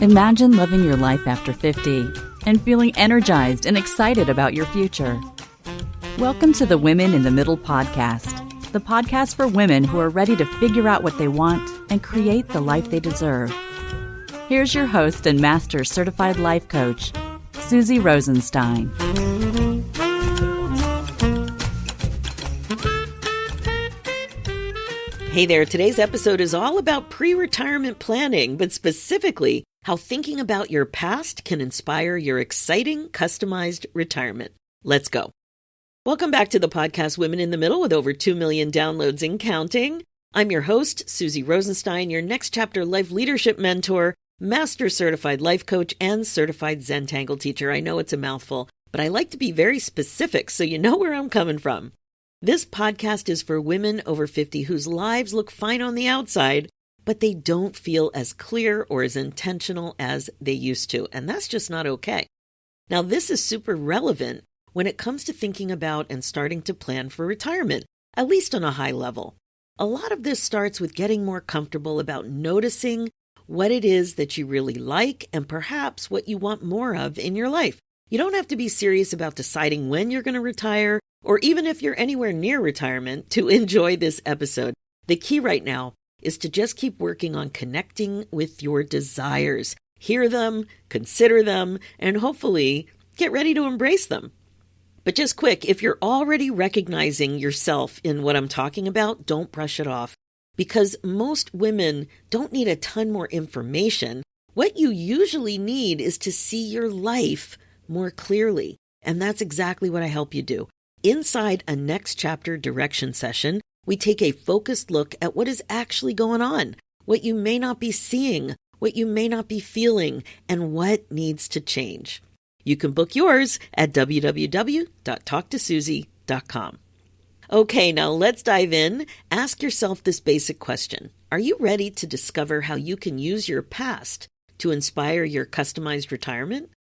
Imagine living your life after 50 and feeling energized and excited about your future. Welcome to the Women in the Middle podcast, the podcast for women who are ready to figure out what they want and create the life they deserve. Here's your host and Master Certified Life Coach, Susie Rosenstein. Hey there, today's episode is all about pre-retirement planning, but specifically how thinking about your past can inspire your exciting, customized retirement. Let's go. Welcome back to the podcast Women in the Middle with over 2 million downloads and counting. I'm your host, Susie Rosenstein, your Next Chapter Life Leadership Mentor, Master Certified Life Coach, and Certified Zentangle Teacher. I know it's a mouthful, but I like to be very specific so you know where I'm coming from. This podcast is for women over 50 whose lives look fine on the outside, but they don't feel as clear or as intentional as they used to, and that's just not okay. Now, this is super relevant when it comes to thinking about and starting to plan for retirement, at least on a high level. A lot of this starts with getting more comfortable about noticing what it is that you really like and perhaps what you want more of in your life. You don't have to be serious about deciding when you're going to retire or even if you're anywhere near retirement to enjoy this episode. The key right now is to just keep working on connecting with your desires. Hear them, consider them, and hopefully get ready to embrace them. But just quick, if you're already recognizing yourself in what I'm talking about, don't brush it off. Because most women don't need a ton more information. What you usually need is to see your life more clearly. And that's exactly what I help you do. Inside a Next Chapter direction session, we take a focused look at what is actually going on, what you may not be seeing, what you may not be feeling, and what needs to change. You can book yours at www.talktosusie.com. Okay, now let's dive in. Ask yourself this basic question. Are you ready to discover how you can use your past to inspire your customized retirement?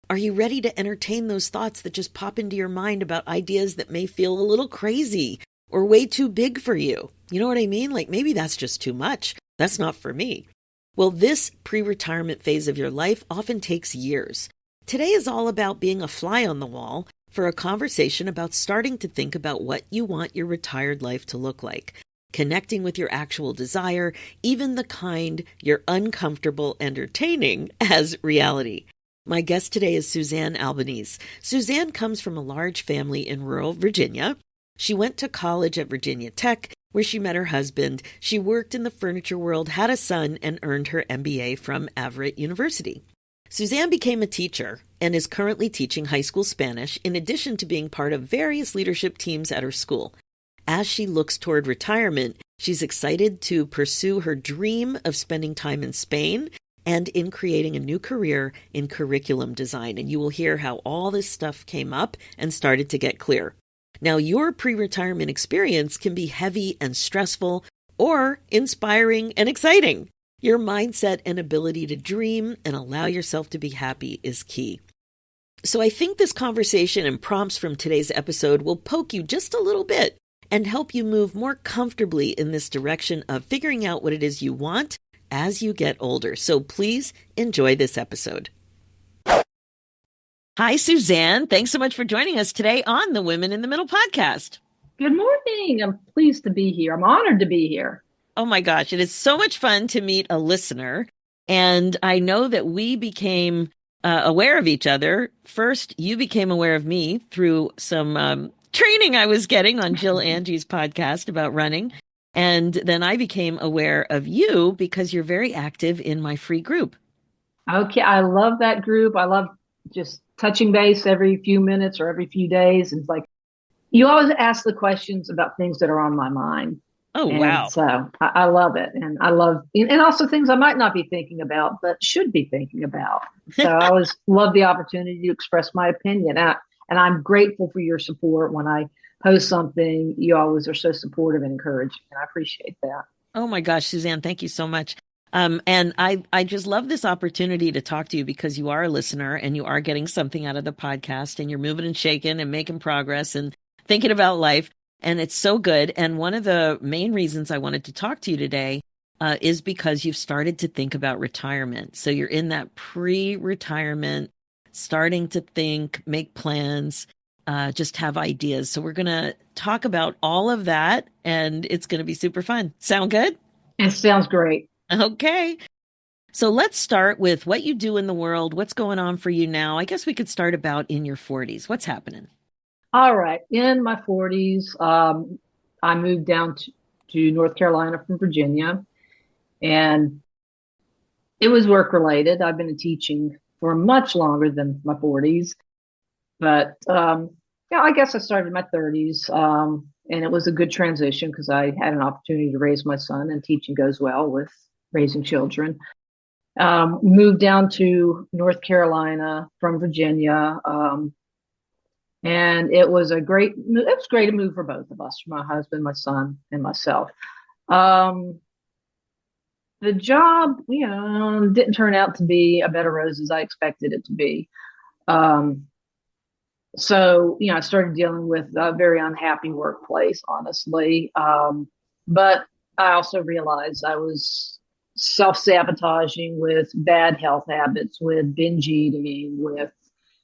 Are you ready to entertain those thoughts that just pop into your mind about ideas that may feel a little crazy or way too big for you? You know what I mean? Like maybe that's just too much. That's not for me. Well, this pre-retirement phase of your life often takes years. Today is all about being a fly on the wall for a conversation about starting to think about what you want your retired life to look like, connecting with your actual desire, even the kind you're uncomfortable entertaining as reality. My guest today is Suzanne Albanese. Suzanne comes from a large family in rural Virginia. She went to college at Virginia Tech, where she met her husband. She worked in the furniture world, had a son, and earned her MBA from Averett University. Suzanne became a teacher and is currently teaching high school Spanish in addition to being part of various leadership teams at her school. As she looks toward retirement, she's excited to pursue her dream of spending time in Spain and in creating a new career in curriculum design. And you will hear how all this stuff came up and started to get clear. Now, your pre-retirement experience can be heavy and stressful or inspiring and exciting. Your mindset and ability to dream and allow yourself to be happy is key. So I think this conversation and prompts from today's episode will poke you just a little bit and help you move more comfortably in this direction of figuring out what it is you want as you get older. So please enjoy this episode. Hi, Suzanne. Thanks so much for joining us today on the Women in the Middle podcast. Good morning. I'm pleased to be here. I'm honored to be here. Oh my gosh, it is so much fun to meet a listener. And I know that we became aware of each other. First, you became aware of me through some training I was getting on Jill Angie's podcast about running. And then I became aware of you because you're very active in my free group. Okay. I love that group. I love just touching base every few minutes or every few days. It's like, you always ask the questions about things that are on my mind. Oh, wow. So I love it. And I love, and also things I might not be thinking about, but should be thinking about. So I always love the opportunity to express my opinion. And I'm grateful for your support. When I post something, you always are so supportive and encouraging. And I appreciate that. Oh my gosh, Suzanne, thank you so much. And I just love this opportunity to talk to you because you are a listener and you are getting something out of the podcast and you're moving and shaking and making progress and thinking about life. And it's so good. And one of the main reasons I wanted to talk to you today is because you've started to think about retirement. So you're in that pre-retirement, starting to think, make plans, just have ideas. So we're going to talk about all of that, and it's going to be super fun. Sound good? It sounds great. Okay. So let's start with what you do in the world. What's going on for you now? I guess we could start about in your 40s. What's happening? All right. In my 40s, I moved down to North Carolina from Virginia, and it was work related. I've been teaching for much longer than my 40s, but yeah, I guess I started in my 30s, and it was a good transition because I had an opportunity to raise my son, and teaching goes well with raising children. Moved down to North Carolina from Virginia, and it was great to move for both of us, for my husband, my son, and myself. The job, didn't turn out to be a bed of roses I expected it to be. So, I started dealing with a very unhappy workplace, honestly. But I also realized I was self-sabotaging with bad health habits, with binge eating, with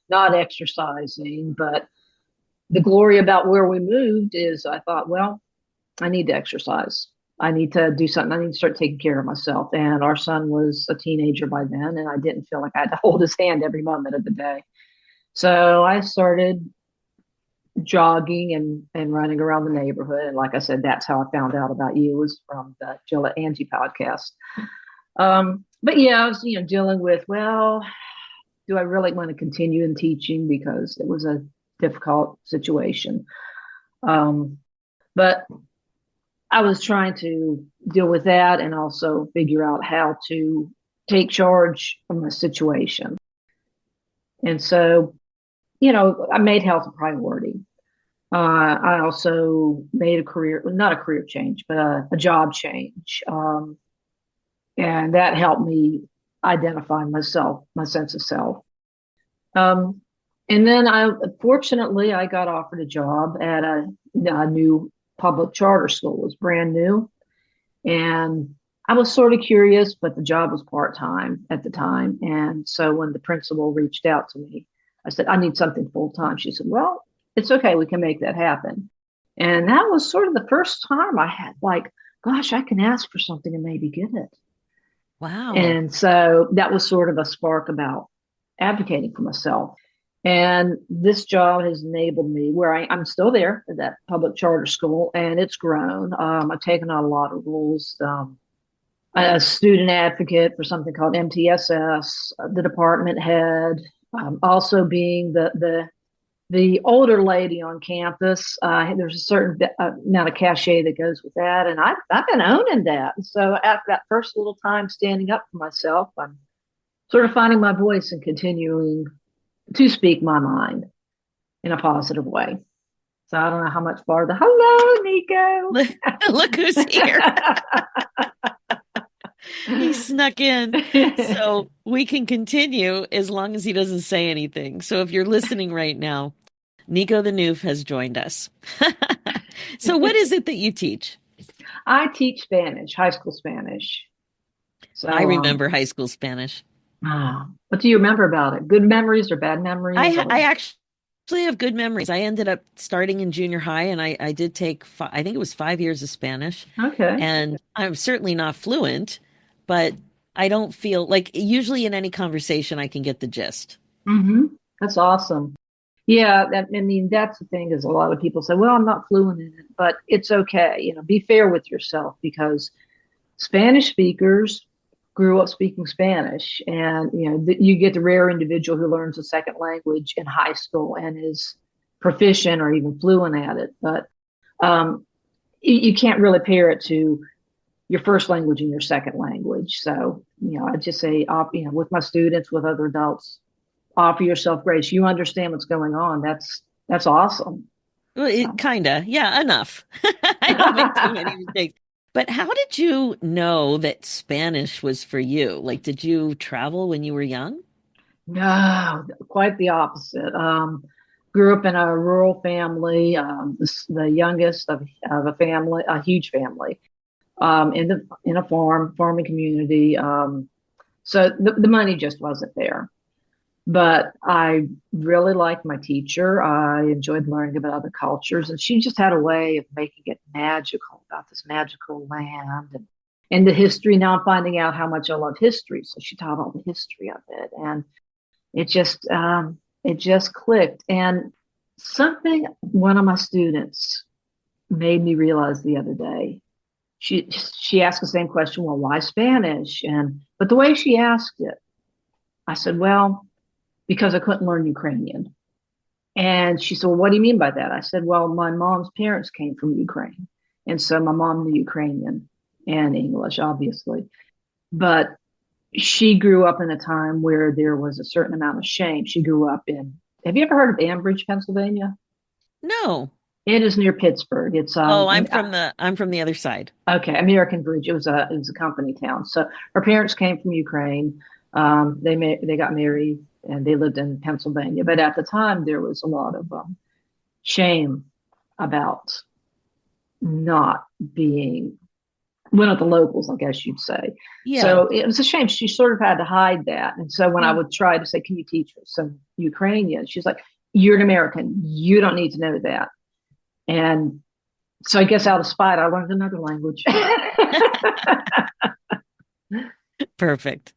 not exercising. But the glory about where we moved is I thought, well, I need to exercise. I need to do something. I need to start taking care of myself. And our son was a teenager by then, and I didn't feel like I had to hold his hand every moment of the day. So I started jogging and running around the neighborhood. And like I said, that's how I found out about you, was from the Jill and Angie podcast. But yeah, I was, dealing with, well, do I really want to continue in teaching? Because it was a difficult situation. But I was trying to deal with that and also figure out how to take charge of my situation. And so, I made health a priority. I also made not a career change, but a job change. And that helped me identify myself, my sense of self. And then fortunately, I got offered a job at a new public charter school. It was brand new. And I was sort of curious, but the job was part-time at the time. And so when the principal reached out to me, I said, I need something full-time. She said, well, it's okay. We can make that happen. And that was sort of the first time I had gosh, I can ask for something and maybe get it. Wow. And so that was sort of a spark about advocating for myself. And this job has enabled me where I'm still there at that public charter school, and it's grown. I've taken on a lot of roles. A student advocate for something called MTSS, the department head, also being the older lady on campus. There's a certain amount of cachet that goes with that, and I've been owning that. And so after that first little time standing up for myself, I'm sort of finding my voice and continuing to speak my mind in a positive way. So I don't know how much farther. Hello, Nico. Look who's here. He snuck in. So we can continue as long as he doesn't say anything. So if you're listening right now, Nico the Noof has joined us. So what is it that you teach? I teach Spanish, high school Spanish. So I remember high school Spanish. What do you remember about it? Good memories or bad memories? I actually have good memories. I ended up starting in junior high, and I did take, I think it was 5 years of Spanish. Okay. And I'm certainly not fluent, but I don't feel like usually in any conversation I can get the gist. Mm-hmm. That's awesome. Yeah, that's the thing is a lot of people say, well, I'm not fluent in it, but it's okay. Be fair with yourself, because Spanish speakers grew up speaking Spanish, and you get the rare individual who learns a second language in high school and is proficient or even fluent at it. But you can't really pair it to your first language and your second language. So I just say, with my students, with other adults, offer yourself grace. You understand what's going on. That's awesome. Well, kinda, yeah, enough. I don't make too many mistakes. But how did you know that Spanish was for you? Like, did you travel when you were young? No, quite the opposite. Grew up in a rural family, the youngest of a family, a huge family. in a farming community. So the money just wasn't there. But I really liked my teacher. I enjoyed learning about other cultures, and she just had a way of making it magical, about this magical land and the history. Now I'm finding out how much I love history. So she taught all the history of it, and it just clicked. And something one of my students made me realize the other day. She asked the same question. Well, why Spanish? But the way she asked it, I said, well, because I couldn't learn Ukrainian. And she said, well, what do you mean by that? I said, well, my mom's parents came from Ukraine. And so my mom knew Ukrainian and English, obviously. But she grew up in a time where there was a certain amount of shame. She grew up have you ever heard of Ambridge, Pennsylvania? No. It is near Pittsburgh. It's Oh, I'm from the other side. Okay, American Bridge. It was a company town. So her parents came from Ukraine. They got married and they lived in Pennsylvania. But at the time, there was a lot of shame about not being one of the locals, I guess you'd say. Yeah. So it was a shame. She sort of had to hide that. And so when I would try to say, can you teach us some Ukrainian? She's like, you're an American. You don't need to know that. And so I guess out of spite, I learned another language. Perfect.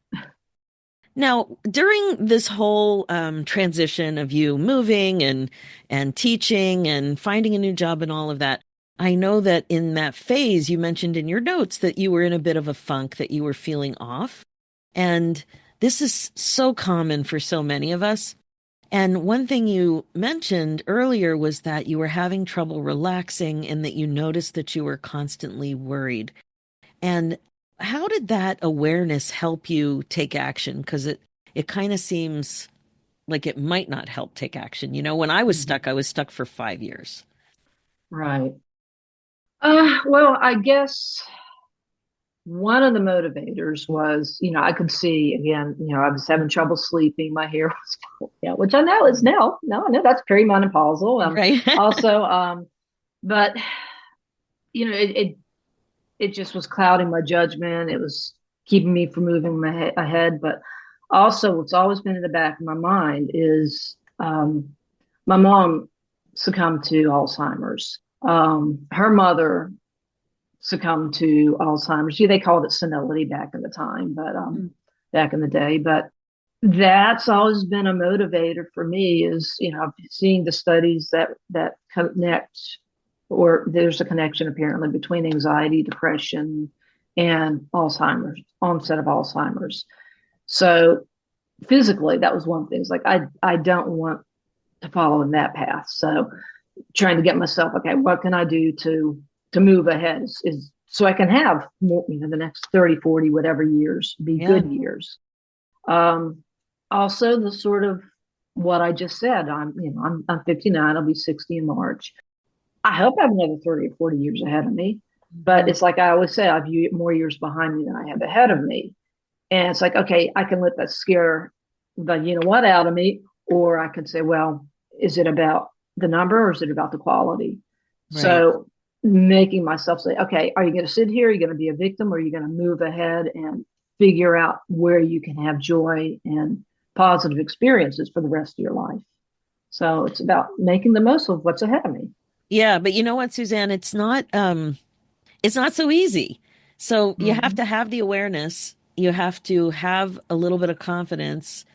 Now, during this whole transition of you moving and teaching and finding a new job and all of that, I know that in that phase, you mentioned in your notes that you were in a bit of a funk, that you were feeling off. And this is so common for so many of us. And one thing you mentioned earlier was that you were having trouble relaxing and that you noticed that you were constantly worried. And how did that awareness help you take action? Because it kind of seems like it might not help take action. You know, when I was stuck for 5 years. Right. Well, I guess one of the motivators was, I could see again, I was having trouble sleeping. My hair was falling out, which I know is now. No, I know that's perimenopausal. Right. Also, but it just was clouding my judgment. It was keeping me from moving ahead. But also, what's always been in the back of my mind is my mom succumbed to Alzheimer's. Her mother succumbed to Alzheimer's. Yeah, they called it senility back in the time, but back in the day. But that's always been a motivator for me is, seeing the studies that connect, or there's a connection apparently between anxiety, depression, and Alzheimer's, onset of Alzheimer's. So physically, that was one thing. It's like, I don't want to follow in that path. So trying to get myself, okay, what can I do to move ahead is so I can have more, the next 30, 40, whatever years be good years. Also the sort of what I just said, I'm 59, I'll be 60 in March. I hope I have another 30 or 40 years ahead of me, but it's like I always say, I view more years behind me than I have ahead of me. And it's like, okay, I can let that scare the out of me, or I could say, well, is it about the number or is it about the quality? Right. So making myself say, okay, are you going to sit here? Are you going to be a victim? Or are you going to move ahead and figure out where you can have joy and positive experiences for the rest of your life? So it's about making the most of what's ahead of me. Yeah, but you know what, Suzanne, it's not so easy. So you have to have the awareness. You have to have a little bit of confidence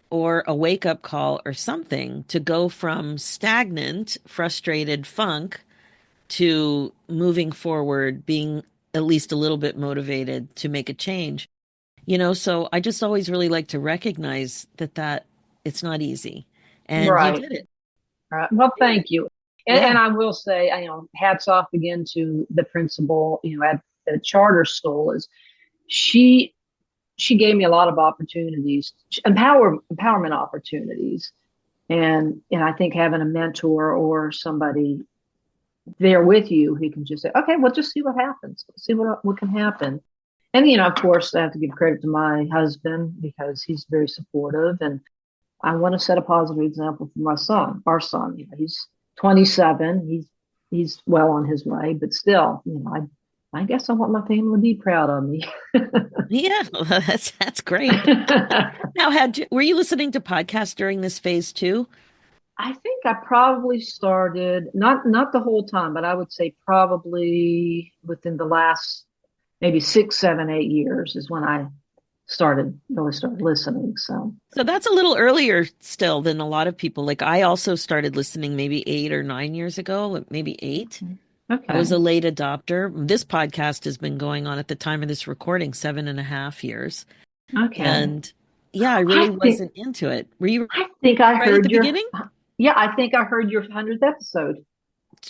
or a wake-up call or something to go from stagnant, frustrated funk to moving forward, being at least a little bit motivated to make a change. So I just always really like to recognize that it's not easy. And right. You did it. Right. Well, thank you. And I will say, hats off again to the principal, at the charter school. Is she gave me a lot of opportunities, empowerment opportunities. And I think having a mentor or somebody there with you who can just say, okay, well, just see what happens. See what can happen. And, of course, I have to give credit to my husband because he's very supportive. And I want to set a positive example for my son, our son. He's 27. He's well on his way, but still, I guess I want my family to be proud of me. Yeah, that's great. Now, were you listening to podcasts during this phase too? I think I probably started not the whole time, but I would say probably within the last maybe 6, 7, 8 years is when I started listening. So So that's a little earlier still than a lot of people. Like I also started listening maybe 8 or 9 years ago, maybe eight. I was okay, a late adopter. This podcast has been going on at the time of this recording 7.5 years. okay. And yeah, I I really think wasn't into it. Were you I think I right at the heard your beginning? yeah, I think I heard your 100th episode.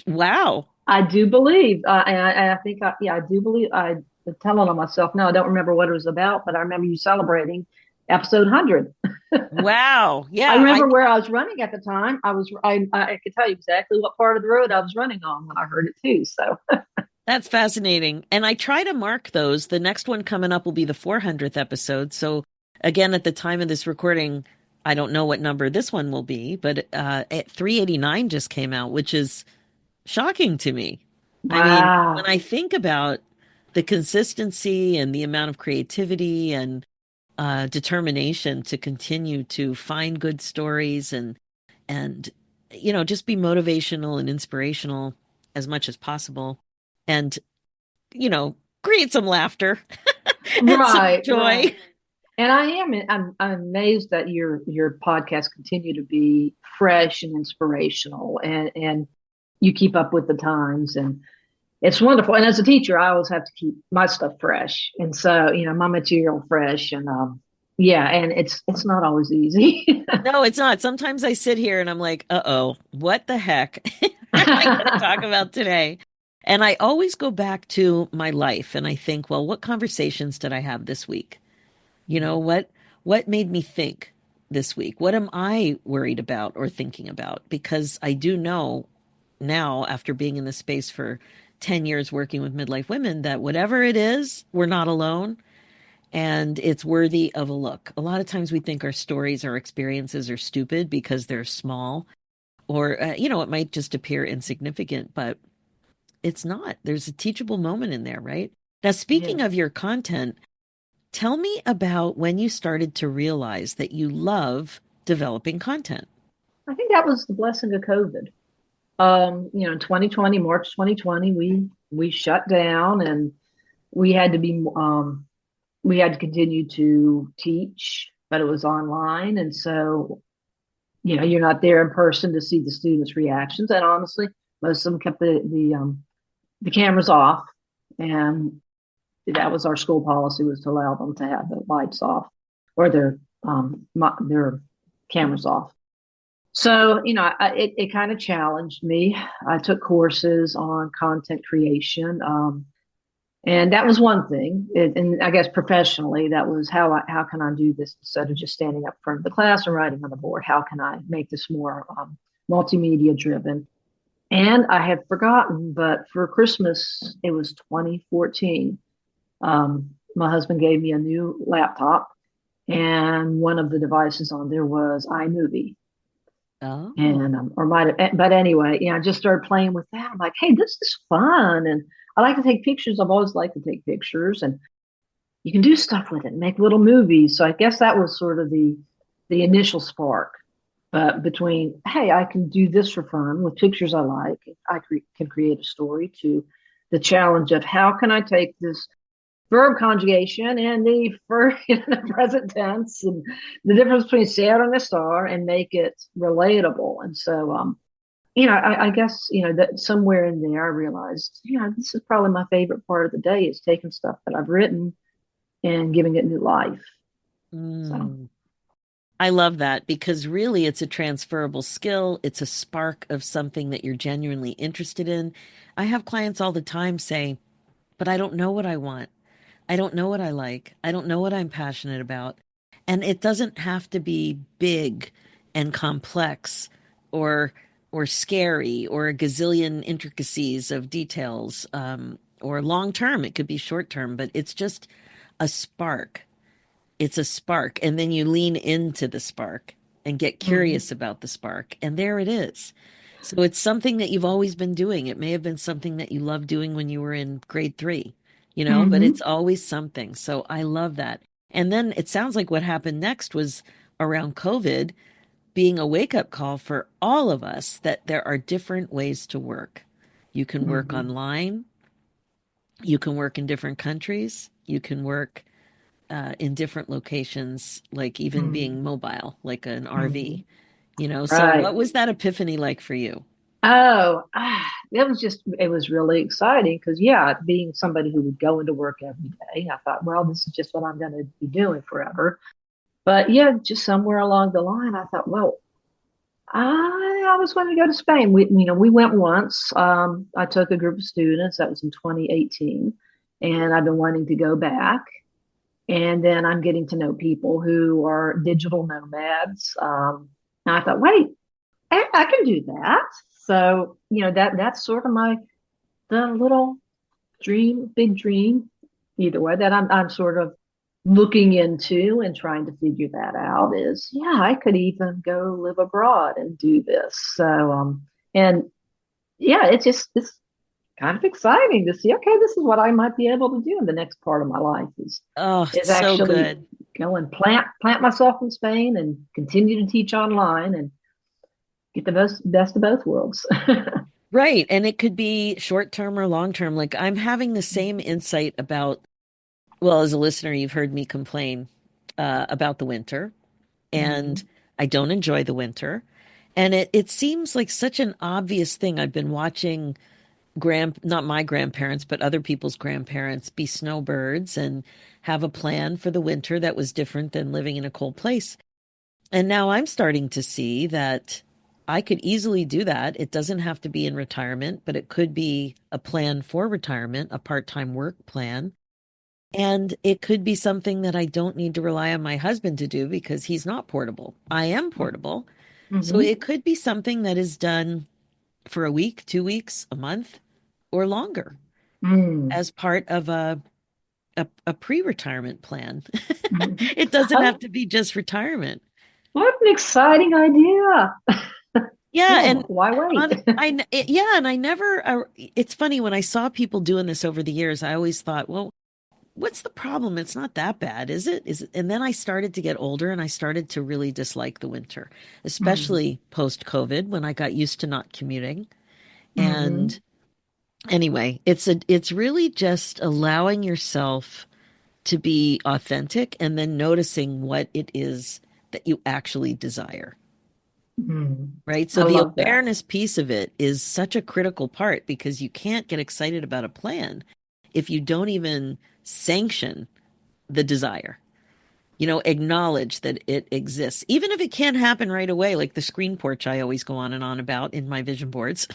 Wow. I do believe, and I think, yeah, I do believe. I'm telling on myself now. I don't remember what it was about, but I remember you celebrating episode 100. Wow. I Yeah, remember where I was running at the time. I could tell you exactly what part of the road I was running on when I heard it too. So that's fascinating. And I try to mark those. The next one coming up will be the 400th episode. So again, at the time of this recording, I don't know what number this one will be, but 389 just came out, which is shocking to me. I mean, when wow, I think about the consistency and the amount of creativity and determination to continue to find good stories and just be motivational and inspirational as much as possible, and you know create some laughter and some right, right. joy. And I'm amazed that your podcasts continue to be fresh and inspirational, and you keep up with the times, and it's wonderful. And as a teacher, I always have to keep my stuff fresh, and so my material fresh, and yeah, and it's not always easy. No, it's not. Sometimes I sit here and I'm like, uh-oh, what the heck am I going to talk about today? And I always go back to my life and I think, well, what conversations did I have this week? What made me think this week? What am I worried about or thinking about? Because I do know now, after being in this space for 10 years working with midlife women, that whatever it is, we're not alone and it's worthy of a look. A lot of times we think our stories, our experiences are stupid because they're small, or, it might just appear insignificant, but it's not. There's a teachable moment in there, right? Now, Yeah, speaking of your content, tell me about when you started to realize that you love developing content. I think that was the blessing of COVID. In 2020, March 2020, we shut down, and we had to be we had to continue to teach, but it was online, and so you're not there in person to see the students' reactions. And honestly, most of them kept the cameras off, and that was our school policy, was to allow them to have the lights off or their cameras off. So it kind of challenged me. I took courses on content creation, and that was one thing. And I guess professionally, that was how can I do this instead of just standing up in front of the class and writing on the board? How can I make this more multimedia driven? And I had forgotten, but for Christmas, it was 2014. My husband gave me a new laptop, and one of the devices on there was iMovie. Oh, And or might have, but anyway, I just started playing with that. I'm like, hey, this is fun, and I like to take pictures. I've always liked to take pictures, and you can do stuff with it, make little movies. So I guess that was sort of the initial spark. But between, hey, I can do this for fun with pictures I like, can create a story, to the challenge of how can I take this verb conjugation and the for in the present tense, and the difference between Saturn and a star, and make it relatable. And so I guess that somewhere in there I realized, this is probably my favorite part of the day, is taking stuff that I've written and giving it new life. So mm. I love that because really it's a transferable skill. It's a spark of something that you're genuinely interested in. I have clients all the time say, but I don't know what I want. I don't know what I like. I don't know what I'm passionate about. And it doesn't have to be big and complex or or scary or a gazillion intricacies of details, or long term. It could be short term, but it's just a spark. It's a spark. And then you lean into the spark and get mhm. curious about the spark. And there it is. So it's something that you've always been doing. It may have been something that you loved doing when you were in grade 3, but Hmm. it's always something. So I love that. And then it sounds like what happened next was around COVID being a wake-up call for all of us that there are different ways to work. You can work Hmm. online, you can work in different countries, you can work in different locations, like even Hmm. being mobile, like an Hmm. RV. So Right. what was that epiphany like for you? Oh, it was really exciting because, yeah, being somebody who would go into work every day, I thought, well, this is just what I'm going to be doing forever. But yeah, just somewhere along the line, I thought, well, I was going to go to Spain. We went once. I took a group of students. That was in 2018, and I've been wanting to go back. And then I'm getting to know people who are digital nomads. And I thought, wait, I can do that. So, that's sort of the little dream, big dream, either way, that I'm sort of looking into and trying to figure that out is, yeah, I could even go live abroad and do this. So, and yeah, it's kind of exciting to see, okay, this is what I might be able to do in the next part of my life Oh, is it's so actually good. go and plant myself in Spain and continue to teach online and get the best of both worlds. Right. And it could be short term or long term. Like I'm having the same insight about, well, as a listener, you've heard me complain about the winter, and Mhm. I don't enjoy the winter. And it seems like such an obvious thing. I've been watching not my grandparents, but other people's grandparents be snowbirds and have a plan for the winter that was different than living in a cold place. And now I'm starting to see that I could easily do that. It doesn't have to be in retirement, but it could be a plan for retirement, a part-time work plan. And it could be something that I don't need to rely on my husband to do because he's not portable. I am portable. So Mhm. it could be something that is done for a week, 2 weeks, a month, or longer Mm. as part of a pre-retirement plan. Mhm. It doesn't have Oh, to be just retirement. what an exciting idea. Yeah, Yeah, and why wait? yeah, and I never. It's funny when I saw people doing this over the years. I always thought, well, what's the problem? It's not that bad, is it? Is it? And then I started to get older, and I started to really dislike the winter, Mm. especially post COVID when I got used to not commuting. And Mhm. anyway, it's really just allowing yourself to be authentic and then noticing what it is that you actually desire. Mm. Right. I So the love that. awareness piece of it is such a critical part because you can't get excited about a plan if you don't even sanction the desire. Acknowledge that it exists, even if it can't happen right away, like the screen porch I always go on and on about in my vision boards.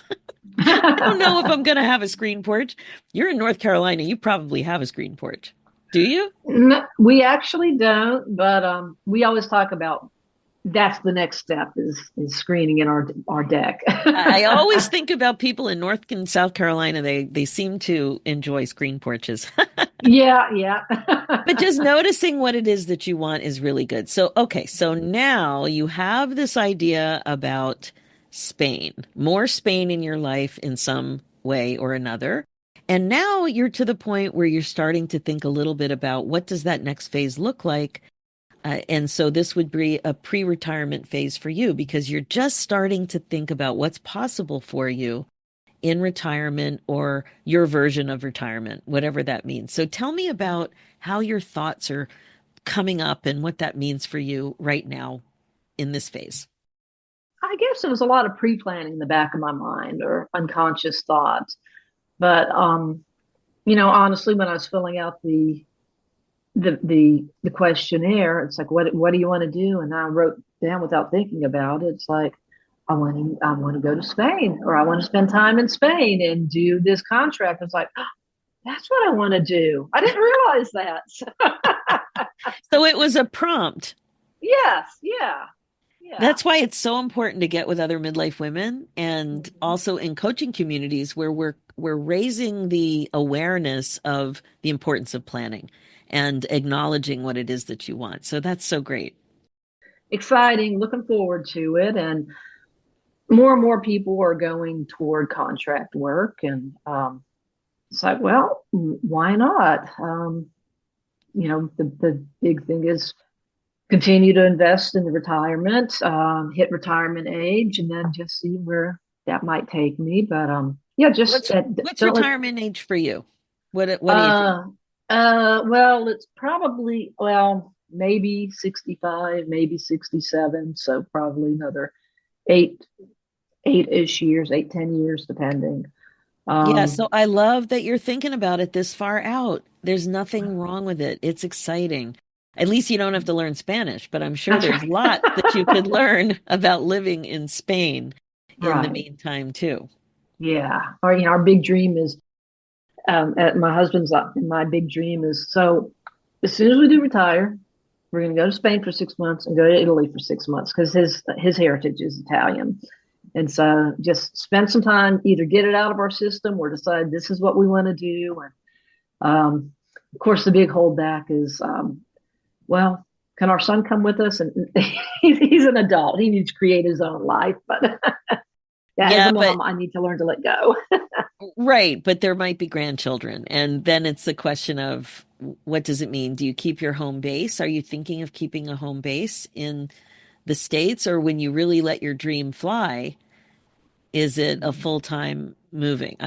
I don't know if I'm going to have a screen porch. You're in North Carolina. You probably have a screen porch. Do you? No, we actually don't, but we always talk about that's the next step is screening in our deck. I always think about people in North and South Carolina. They seem to enjoy screen porches. Yeah, yeah. But just noticing what it is that you want is really good. So, okay, so now you have this idea about Spain, more Spain in your life in some way or another. And now you're to the point where you're starting to think a little bit about what does that next phase look like? And so this would be a pre-retirement phase for you because you're just starting to think about what's possible for you in retirement or your version of retirement, whatever that means. So tell me about how your thoughts are coming up and what that means for you right now in this phase. I guess there was a lot of pre-planning in the back of my mind or unconscious thought. But honestly, when I was filling out the questionnaire, it's like, what do you want to do? And I wrote down without thinking about it. It's like, I want to go to Spain, or I want to spend time in Spain and do this contract. It's like, that's what I want to do. I didn't realize that. So it was a prompt. Yes, yeah, yeah. That's why it's so important to get with other midlife women and Mhm. also in coaching communities where we're raising the awareness of the importance of planning and acknowledging what it is that you want. So that's so great. Exciting, looking forward to it. And more and more people are going toward contract work, and it's like, well, why not? The big thing is continue to invest in the retirement, hit retirement age, and then just see where that might take me. But yeah, just What's don't let. retirement age for you? What do you think? Uh, well, it's probably, maybe 65, maybe 67. So probably another eight, 8-ish years, 8, 10 years, depending. Yeah, Um, so I love that you're thinking about it this far out. There's nothing wrong with it. It's exciting. At least you don't have to learn Spanish, but I'm sure that's there's right. lots that you could learn about living in Spain in the Right. meantime, too. Yeah. Our big dream is, my husband's my big dream is, so as soon as we do retire, we're going to go to Spain for 6 months and go to Italy for 6 months because his heritage is Italian. And so just spend some time, either get it out of our system or decide this is what we want to do. And of course, the big holdback is, well, can our son come with us? And he's an adult. He needs to create his own life. But yeah, as a Yeah, but mom, I need to learn to let go. right, but there might be grandchildren. And then it's the question of what does it mean? Do you keep your home base? Are you thinking of keeping a home base in the States, or when you really let your dream fly, is it a full-time moving?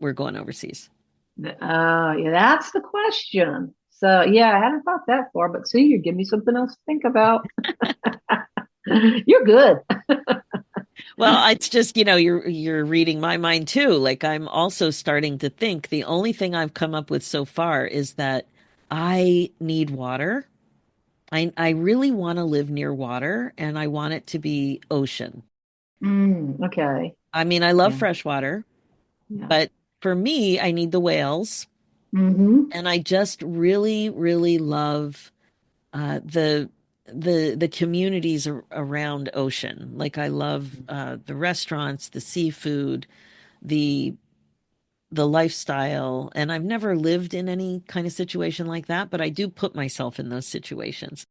We're going overseas. Yeah, that's the question. So yeah, I hadn't thought that far, but see, you give me something else to think about. You're good. Well, it's just, you're reading my mind too. Like I'm also starting to think the only thing I've come up with so far is that I need water. I really want to live near water and I want it to be ocean. Okay. I mean, I love Yeah. fresh water, Yeah. but for me, I need the whales. Mm-hmm. And I just really, really love the the communities around ocean. Like I love the restaurants, the seafood, the the lifestyle. And I've never lived in any kind of situation like that, but I do put myself in those situations.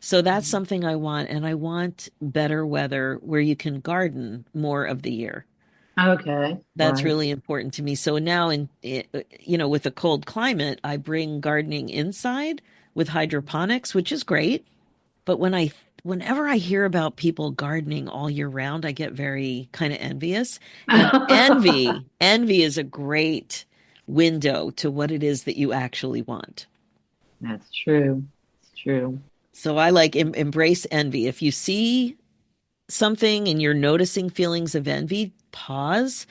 So that's something I want, and I want better weather where you can garden more of the year. Okay. That's Right. really important to me. So now with a cold climate, I bring gardening inside with hydroponics, which is great. But whenever I hear about people gardening all year round, I get very kind of envious. And envy is a great window to what it is that you actually want. That's true. It's true. So I like embrace envy. If you see something and you're noticing feelings of envy, pause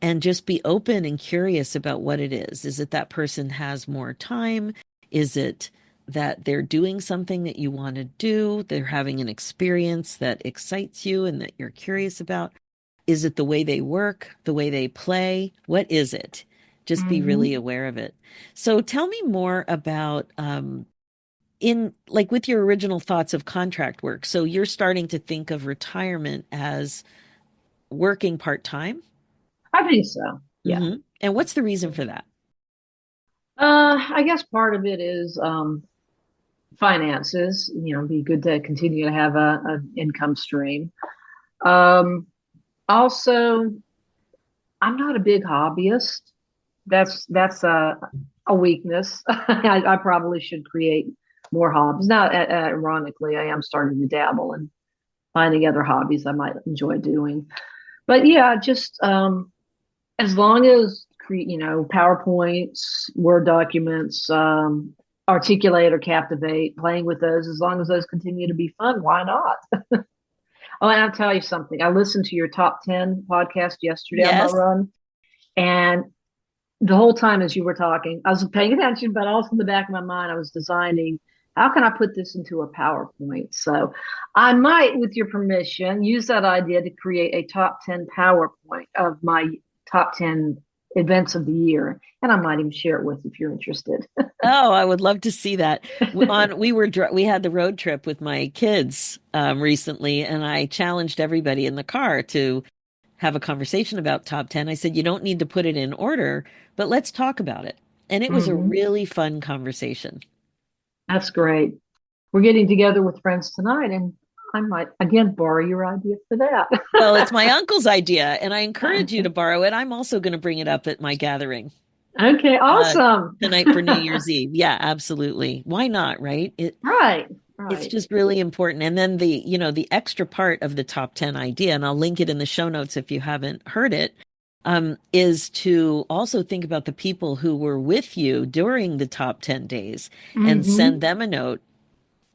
and just be open and curious about what it is. Is it that person has more time? Is it that they're doing something that you want to do? They're having an experience that excites you and that you're curious about? Is it the way they work, the way they play? What is it? Just be really Hmm. aware of it. So tell me more about in like with your original thoughts of contract work. So you're starting to think of retirement as working part-time. I think so. Yeah. And what's the reason for that? I guess part of it is finances. Be good to continue to have an income stream. Um, Also, I'm not a big hobbyist. That's a weakness. I probably should create more hobbies. Now, ironically, I am starting to dabble and finding other hobbies I might enjoy doing. But yeah, just as long as PowerPoints, Word documents, articulate or captivate, playing with those, as long as those continue to be fun, why not? Oh, and I'll tell you something. I listened to your top 10 podcast yesterday on my Yes. run. And the whole time as you were talking, I was paying attention, but also in the back of my mind, I was designing how can I put this into a PowerPoint? So I might, with your permission, use that idea to create a top 10 PowerPoint of my top 10 events of the year. And I might even share it with you if you're interested. Oh, I would love to see that. We had the road trip with my kids recently, and I challenged everybody in the car to have a conversation about top 10. I said, you don't need to put it in order, but let's talk about it. And it was a Hmm. really fun conversation. That's great. We're getting together with friends tonight, and I might again borrow your idea for that. Well, it's my uncle's idea, and I encourage you to borrow it. I'm also going to bring it up at my gathering Okay, uh, awesome. tonight for New Year's Eve. Yeah, absolutely. Why not, right? Right, It's right. just really important. And then the extra part of the top 10 idea, and I'll link it in the show notes if you haven't heard it, is to also think about the people who were with you during the top 10 days and send Hmm. them a note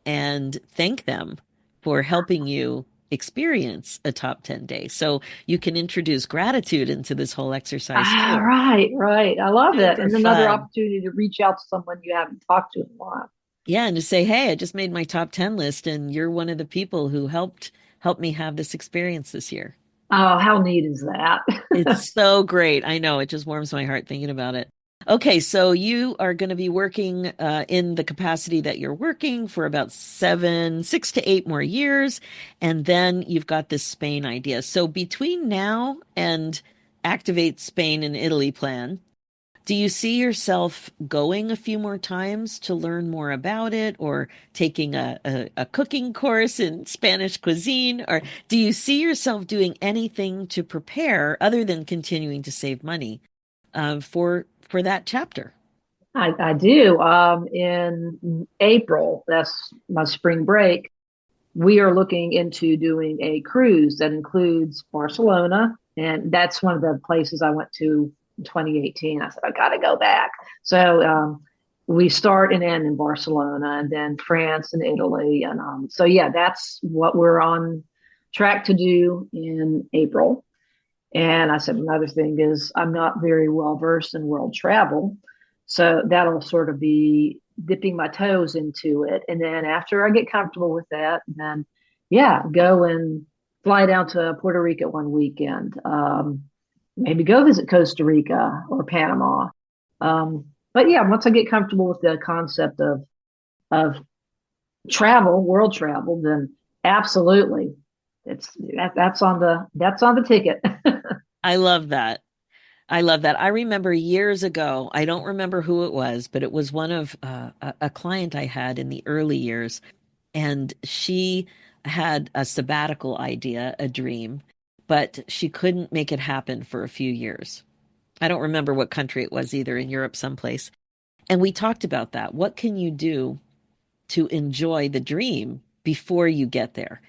and thank them for helping you experience a top 10 day. So you can introduce gratitude into this whole exercise Ah, too. right, right. I love it. Super And another fun. opportunity to reach out to someone you haven't talked to in a while. Yeah, and to say, hey, I just made my top 10 list and you're one of the people who helped me have this experience this year. Oh, how neat is that? It's so great. I know it just warms my heart thinking about it. Okay, so you are going to be working in the capacity that you're working for about 6 to 8 more years. And then you've got this Spain idea. So between now and Activate Spain and Italy plan, do you see yourself going a few more times to learn more about it or taking a cooking course in Spanish cuisine? Or do you see yourself doing anything to prepare other than continuing to save money for that chapter? I do. In April, that's my spring break. We are looking into doing a cruise that includes Barcelona, and that's one of the places I went to in 2018. I said I got to go back. So we start and end in Barcelona, and then France and Italy, and so yeah, that's what we're on track to do in April. And I said, another thing is, I'm not very well versed in world travel. So that'll sort of be dipping my toes into it. And then after I get comfortable with that, then yeah, go and fly down to Puerto Rico one weekend. Maybe go visit Costa Rica or Panama. But yeah, once I get comfortable with the concept of travel, world travel, then absolutely, that's on the ticket. I love that. I love that. I remember years ago, I don't remember who it was, but it was one of a client I had in the early years. And she had a sabbatical idea, a dream, but she couldn't make it happen for a few years. I don't remember what country it was either, in Europe someplace. And we talked about that. What can you do to enjoy the dream before you get there?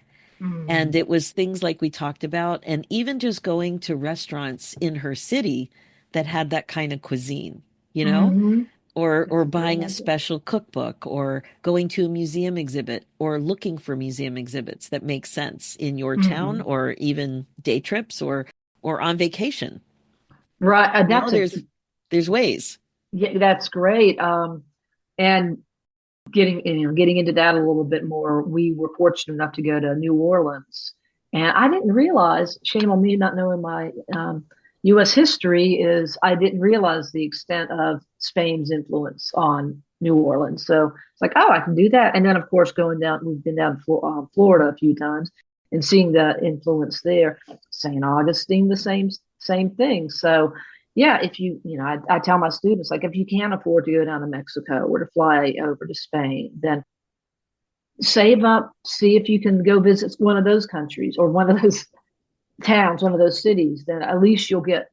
And Mm. it was things like we talked about, and even just going to restaurants in her city that had that kind of cuisine, you know? Mm-hmm. Or That's a great buying a idea. special cookbook or going to a museum exhibit or looking for museum exhibits that make sense in your town Hmm. or even day trips or on vacation. Right. You know, there's ways. Yeah, that's great. And getting into that a little bit more, we were fortunate enough to go to New Orleans, and I didn't realize. Shame on me not knowing my U.S. history is I didn't realize the extent of Spain's influence on New Orleans. So it's like, oh, I can do that. And then of course going down, we've been down to Florida a few times and seeing the influence there. St. Augustine, the same thing. So yeah, if I tell my students, like, if you can't afford to go down to Mexico or to fly over to Spain, then save up, see if you can go visit one of those countries or one of those towns, one of those cities. Then at least you'll get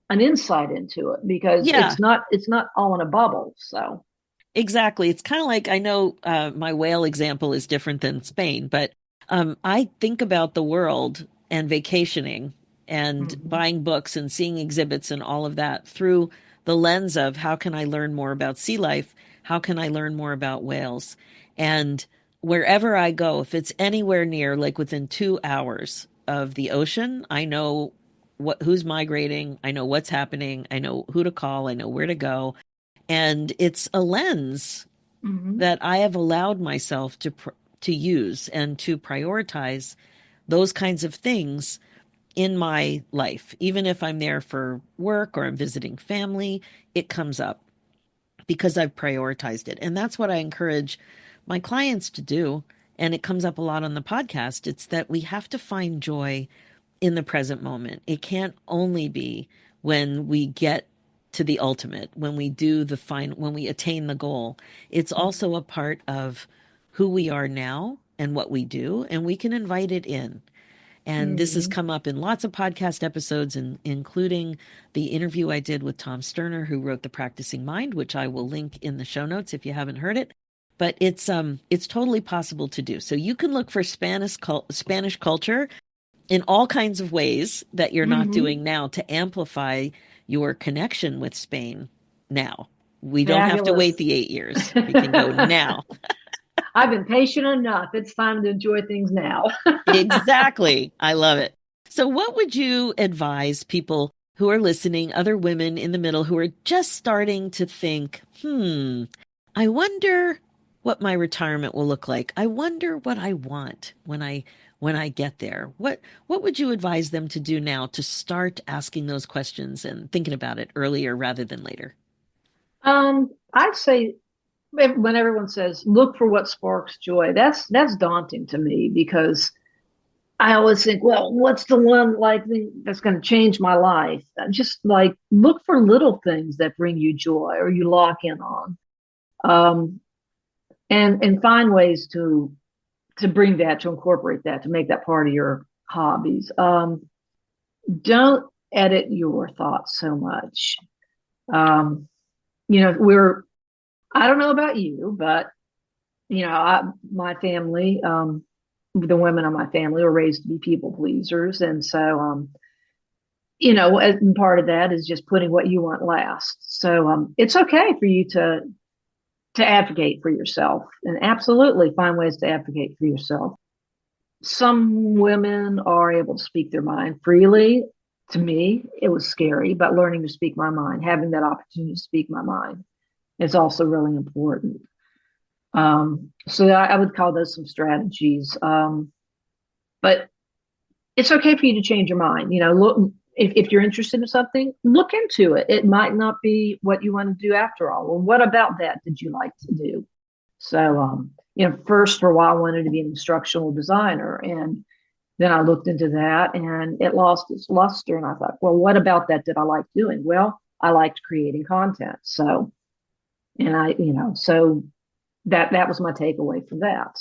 an insight into it because Yeah, it's not all in a bubble. So. exactly. It's kind of like I know my whale example is different than Spain, but I think about the world and vacationing and Mhm. buying books and seeing exhibits and all of that through the lens of how can I learn more about sea life? How can I learn more about whales? And wherever I go, if it's anywhere near, like within 2 hours of the ocean, I know who's migrating, I know what's happening, I know who to call, I know where to go. And it's a lens Mhm. that I have allowed myself to use and to prioritize those kinds of things in my life. Even if I'm there for work or I'm visiting family, it comes up because I've prioritized it. And that's what I encourage my clients to do. And it comes up a lot on the podcast. It's that we have to find joy in the present moment. It can't only be when we get to the ultimate, when we do when we attain the goal. It's also a part of who we are now and what we do, and we can invite it in. And this has come up in lots of podcast episodes, including the interview I did with Tom Sterner, who wrote The Practicing Mind, which I will link in the show notes if you haven't heard it. But it's totally possible to do. So you can look for Spanish culture in all kinds of ways that you're not doing now to amplify your connection with Spain now. We don't have to wait the 8 years. We can go now. I've been patient enough. It's time to enjoy things now. Exactly. I love it. So what would you advise people who are listening, other women in the middle who are just starting to think, I wonder what my retirement will look like. I wonder what I want when I get there. What would you advise them to do now to start asking those questions and thinking about it earlier rather than later? I'd say when everyone says, look for what sparks joy, that's daunting to me, because I always think, well, what's the one thing that's going to change my life? Just look for little things that bring you joy or you lock in on, and find ways to bring that, to incorporate that, to make that part of your hobbies. Don't edit your thoughts so much. I don't know about you, but my family, the women in my family were raised to be people pleasers. And so, and part of that is just putting what you want last. So, it's okay for you to advocate for yourself, and absolutely find ways to advocate for yourself. Some women are able to speak their mind freely. To me, it was scary, but learning to speak my mind, having that opportunity to speak my mind, is also really important. So I would call those some strategies. But it's okay for you to change your mind. Look, if you're interested in something, look into it. It might not be what you want to do after all. Well, what about that did you like to do? So, first for a while I wanted to be an instructional designer, and then I looked into that and it lost its luster. And I thought, well, what about that did I like doing? Well, I liked creating content. So, so that was my takeaway from that.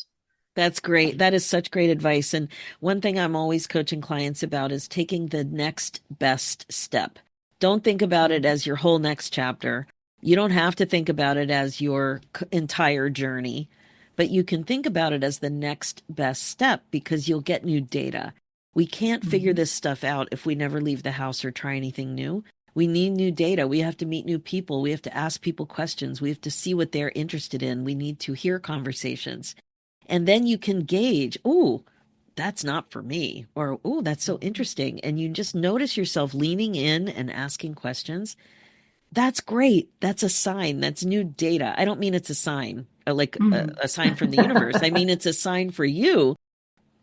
That's great. That is such great advice. And one thing I'm always coaching clients about is taking the next best step. Don't think about it as your whole next chapter. You don't have to think about it as your entire journey, but you can think about it as the next best step, because you'll get new data. We can't figure this stuff out if we never leave the house or try anything new. We need new data. We have to meet new people. We have to ask people questions. We have to see what they're interested in. We need to hear conversations. And then you can gauge, oh, that's not for me, or, oh, that's so interesting. And you just notice yourself leaning in and asking questions. That's great. That's a sign. That's new data. I don't mean it's a sign, a sign from the universe. I mean, it's a sign for you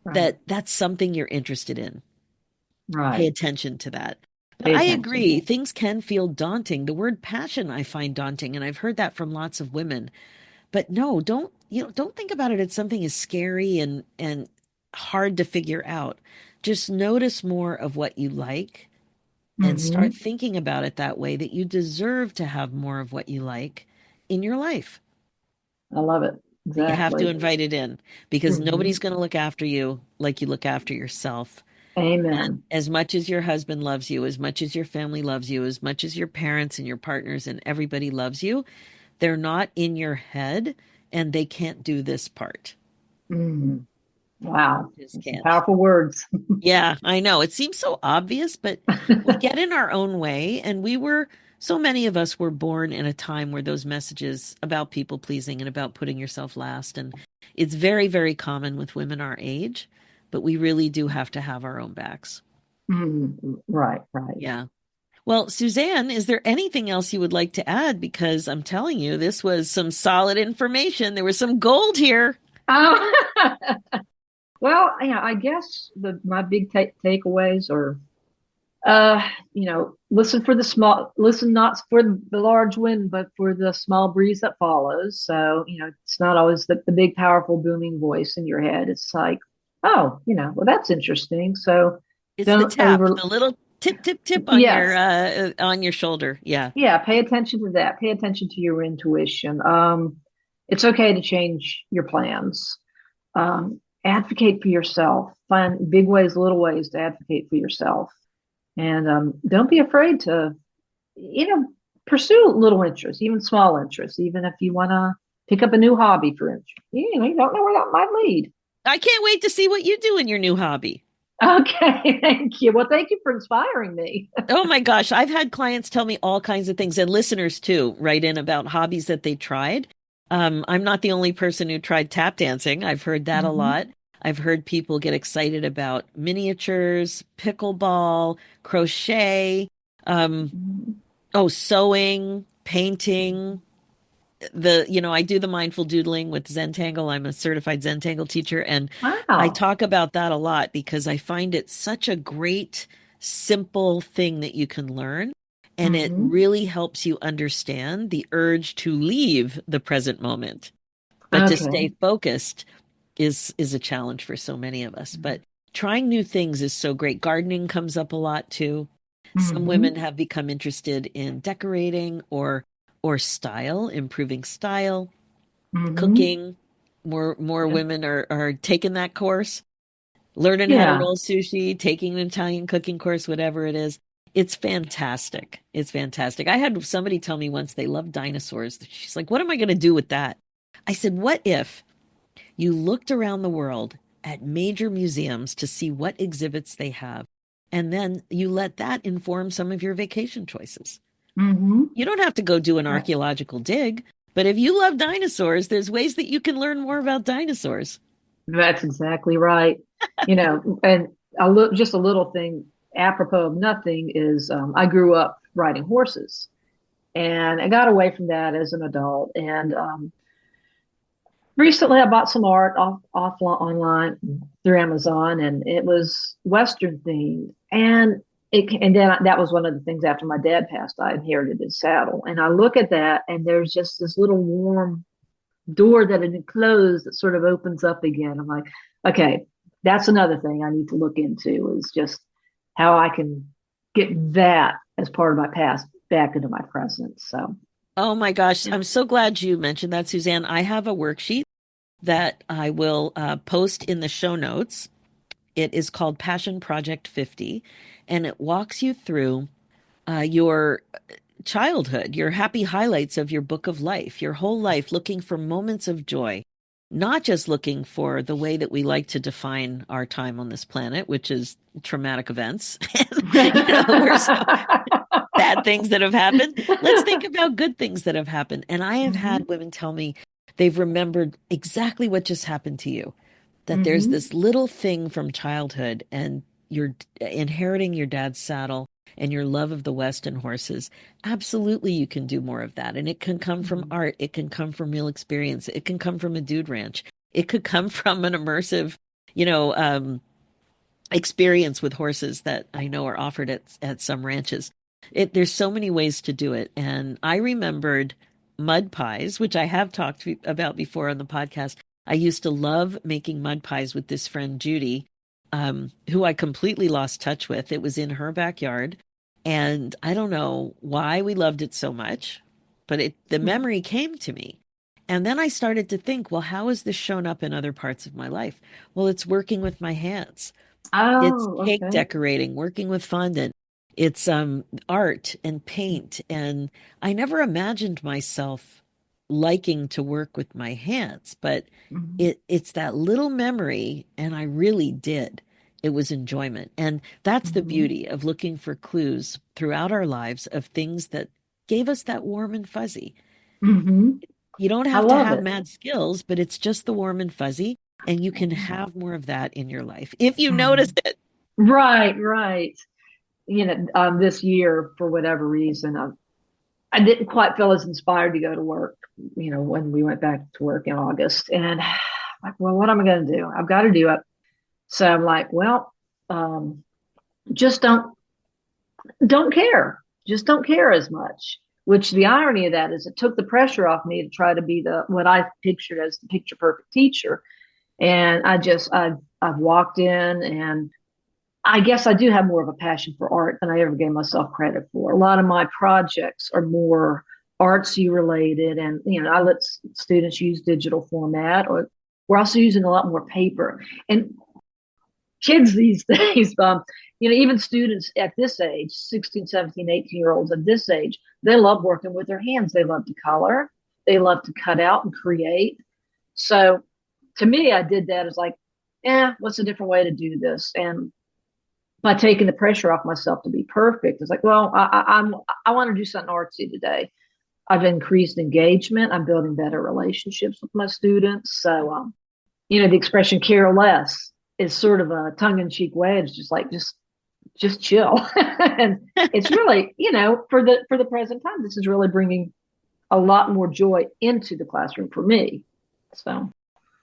that that's something you're interested in. Right. Pay attention to that. But I agree. Things can feel daunting. The word passion I find daunting, and I've heard that from lots of women. But no, don't think about it as something as scary and hard to figure out. Just notice more of what you like and start thinking about it that way, that you deserve to have more of what you like in your life. I love it. Exactly. You have to invite it in, because nobody's going to look after you like you look after yourself. Amen. And as much as your husband loves you, as much as your family loves you, as much as your parents and your partners and everybody loves you, they're not in your head, and they can't do this part. Wow. Powerful words. Yeah, I know. It seems so obvious, but we get in our own way. And so many of us were born in a time where those messages about people pleasing and about putting yourself last. And it's very, very common with women our age, but we really do have to have our own backs. Right. Yeah. Well, Suzanne, is there anything else you would like to add? Because I'm telling you, this was some solid information. There was some gold here. Well, I guess my big takeaways are, listen for the small, listen not for the large wind, but for the small breeze that follows. So, it's not always the big, powerful, booming voice in your head. It's like, oh, well, that's interesting. So it's the tap, the little tip, tip, tip on on your shoulder. Yeah. Yeah. Pay attention to that. Pay attention to your intuition. It's okay to change your plans. advocate for yourself. Find big ways, little ways to advocate for yourself. And don't be afraid to, pursue little interests, even small interests, even if you want to pick up a new hobby, for instance. You don't know where that might lead. I can't wait to see what you do in your new hobby. Okay, thank you. Well, thank you for inspiring me. Oh my gosh, I've had clients tell me all kinds of things, and listeners too, write in about hobbies that they tried. I'm not the only person who tried tap dancing. I've heard that a lot. I've heard people get excited about miniatures, pickleball, crochet, sewing, painting. I do the mindful doodling with Zentangle. I'm a certified Zentangle teacher, and I Wow. talk about that a lot because I find it such a great, simple thing that you can learn. And it Mm-hmm. really helps you understand the urge to leave the present moment. But to Okay. stay focused is a challenge for so many of us. But trying new things is so great. Gardening comes up a lot too. Some women Mm-hmm. have become interested in decorating or style, improving style, Mm-hmm. cooking. More women are taking that course, learning how to Yeah. roll sushi, taking an Italian cooking course, whatever it is. It's fantastic. It's fantastic. I had somebody tell me once they love dinosaurs. She's like, "What am I going to do with that?" I said, "What if you looked around the world at major museums to see what exhibits they have, and then you let that inform some of your vacation choices?" Mm-hmm. You don't have to go do an archaeological dig, but if you love dinosaurs, there's ways that you can learn more about dinosaurs. That's exactly right. And just a little thing apropos of nothing is I grew up riding horses, and I got away from that as an adult. And recently, I bought some art off online through Amazon, and it was Western themed. And then that was one of the things after my dad passed, I inherited his saddle. And I look at that, and there's just this little warm door that had closed that sort of opens up again. I'm like, okay, that's another thing I need to look into is just how I can get that as part of my past back into my present. So, Oh my gosh, yeah. I'm so glad you mentioned that, Suzanne. I have a worksheet that I will post in the show notes. It is called Passion Project 50, and it walks you through your childhood, your happy highlights of your book of life, your whole life, looking for moments of joy, not just looking for the way that we like to define our time on this planet, which is traumatic events. We're so bad things that have happened. Let's think about good things that have happened. And I have Hmm. had women tell me they've remembered exactly what just happened to you, that there's Hmm. this little thing from childhood and you're inheriting your dad's saddle and your love of the West and horses. Absolutely, you can do more of that. And it can come from art. It can come from real experience. It can come from a dude ranch. It could come from an immersive, you know, experience with horses that I know are offered at some ranches. There's so many ways to do it. And I remembered mud pies, which I have talked about before on the podcast. I used to love making mud pies with this friend, Judy, who I completely lost touch with. It was in her backyard. And I don't know why we loved it so much, but the memory came to me. And then I started to think, well, how has this shown up in other parts of my life? Well, it's working with my hands. It's Oh, cake okay. decorating, working with fondant. It's art and paint. And I never imagined myself liking to work with my hands, but Mhm. it's that little memory, and I really did. It was enjoyment. And that's the Mhm. beauty of looking for clues throughout our lives of things that gave us that warm and fuzzy. Mhm. You don't I have to love have it. mad skills, but it's just the warm and fuzzy, and you can have more of that in your life if you notice Mhm. it. Right, right. This year, for whatever reason, I didn't quite feel as inspired to go to work, when we went back to work in August. And like, well, what am I going to do? I've got to do it. So I'm like, well, just don't care. Just don't care as much. Which the irony of that is it took the pressure off me to try to be the what I pictured as the picture perfect teacher. And I've walked in, and I guess I do have more of a passion for art than I ever gave myself credit for. A lot of my projects are more artsy related, and I let students use digital format or We're also using a lot more paper. And kids these days, even students at this age, 16, 17, 18-year-olds at this age, they love working with their hands. They love to color. They love to cut out and create. So to me, I did that as like, what's a different way to do this? And by taking the pressure off myself to be perfect, it's like, well, I want to do something artsy today. I've increased engagement. I'm building better relationships with my students. So, the expression "care less" is sort of a tongue-in-cheek way. It's just like, just chill. And it's really, for the present time, this is really bringing a lot more joy into the classroom for me. So.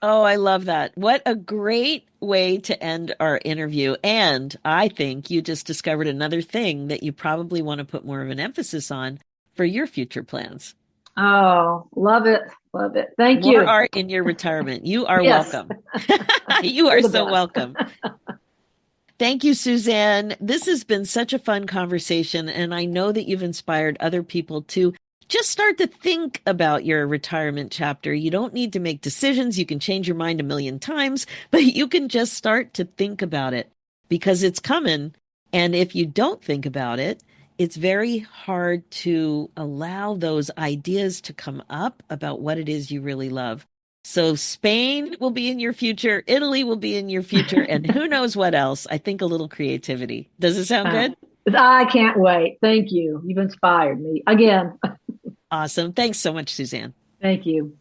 Oh, I love that. What a great way to end our interview. And I think you just discovered another thing that you probably want to put more of an emphasis on for your future plans. Oh, love it. Love it. Thank you. More art in your retirement. You are welcome. You are so welcome. Thank you, Suzanne. This has been such a fun conversation, and I know that you've inspired other people to just start to think about your retirement chapter. You don't need to make decisions. You can change your mind a million times, but you can just start to think about it because it's coming. And if you don't think about it, it's very hard to allow those ideas to come up about what it is you really love. So Spain will be in your future. Italy will be in your future. And who knows what else? I think a little creativity. Does it sound good? I can't wait. Thank you. You've inspired me again. Awesome. Thanks so much, Suzanne. Thank you.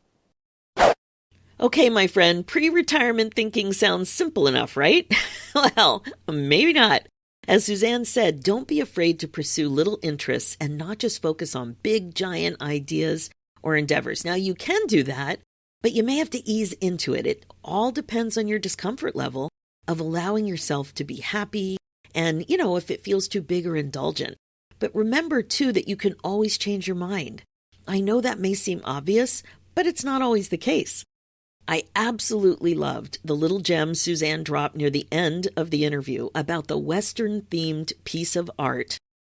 Okay, my friend, pre-retirement thinking sounds simple enough, right? Well, maybe not. As Suzanne said, don't be afraid to pursue little interests and not just focus on big, giant ideas or endeavors. Now, you can do that, but you may have to ease into it. It all depends on your discomfort level of allowing yourself to be happy and, if it feels too big or indulgent. But remember, too, that you can always change your mind. I know that may seem obvious, but it's not always the case. I absolutely loved the little gem Suzanne dropped near the end of the interview about the Western-themed piece of art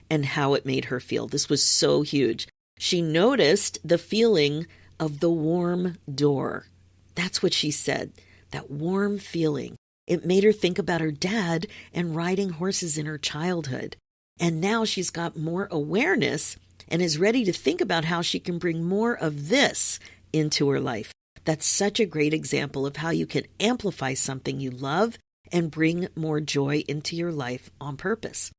and how it made her feel. This was so huge. She noticed the feeling of the warm door. That's what she said, that warm feeling. It made her think about her dad and riding horses in her childhood. And now she's got more awareness and is ready to think about how she can bring more of this into her life. That's such a great example of how you can amplify something you love and bring more joy into your life on purpose.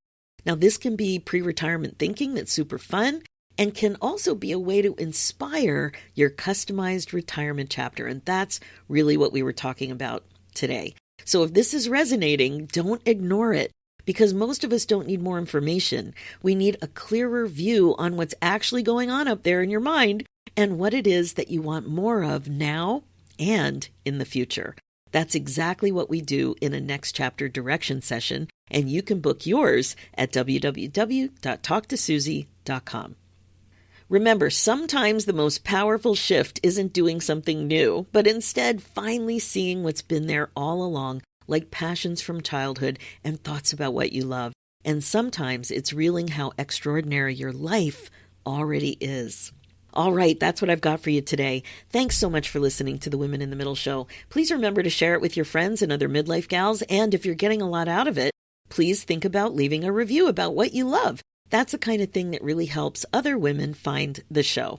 Now, this can be pre-retirement thinking that's super fun and can also be a way to inspire your customized retirement chapter. And that's really what we were talking about today. So if this is resonating, don't ignore it. Because most of us don't need more information. We need a clearer view on what's actually going on up there in your mind and what it is that you want more of now and in the future. That's exactly what we do in a next chapter direction session, and you can book yours at www.talktosusie.com. Remember, sometimes the most powerful shift isn't doing something new, but instead finally seeing what's been there all along, like passions from childhood and thoughts about what you love. And sometimes it's reeling how extraordinary your life already is. All right, that's what I've got for you today. Thanks so much for listening to the Women in the Middle show. Please remember to share it with your friends and other midlife gals. And if you're getting a lot out of it, please think about leaving a review about what you love. That's the kind of thing that really helps other women find the show.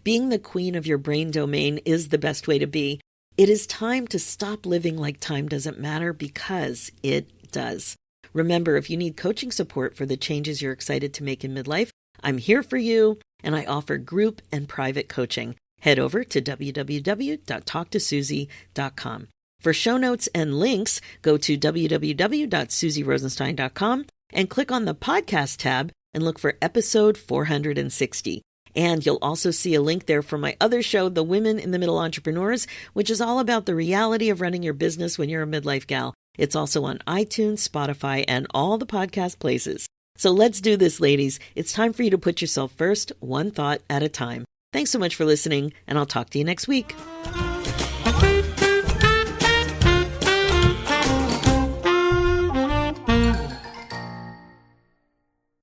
Being the queen of your brain domain is the best way to be. It is time to stop living like time doesn't matter, because it does. Remember, if you need coaching support for the changes you're excited to make in midlife, I'm here for you, and I offer group and private coaching. Head over to www.talktosusie.com. For show notes and links, go to www.susierosenstein.com and click on the podcast tab and look for episode 460. And you'll also see a link there for my other show, The Women in the Middle Entrepreneurs, which is all about the reality of running your business when you're a midlife gal. It's also on iTunes, Spotify, and all the podcast places. So let's do this, ladies. It's time for you to put yourself first, one thought at a time. Thanks so much for listening, and I'll talk to you next week.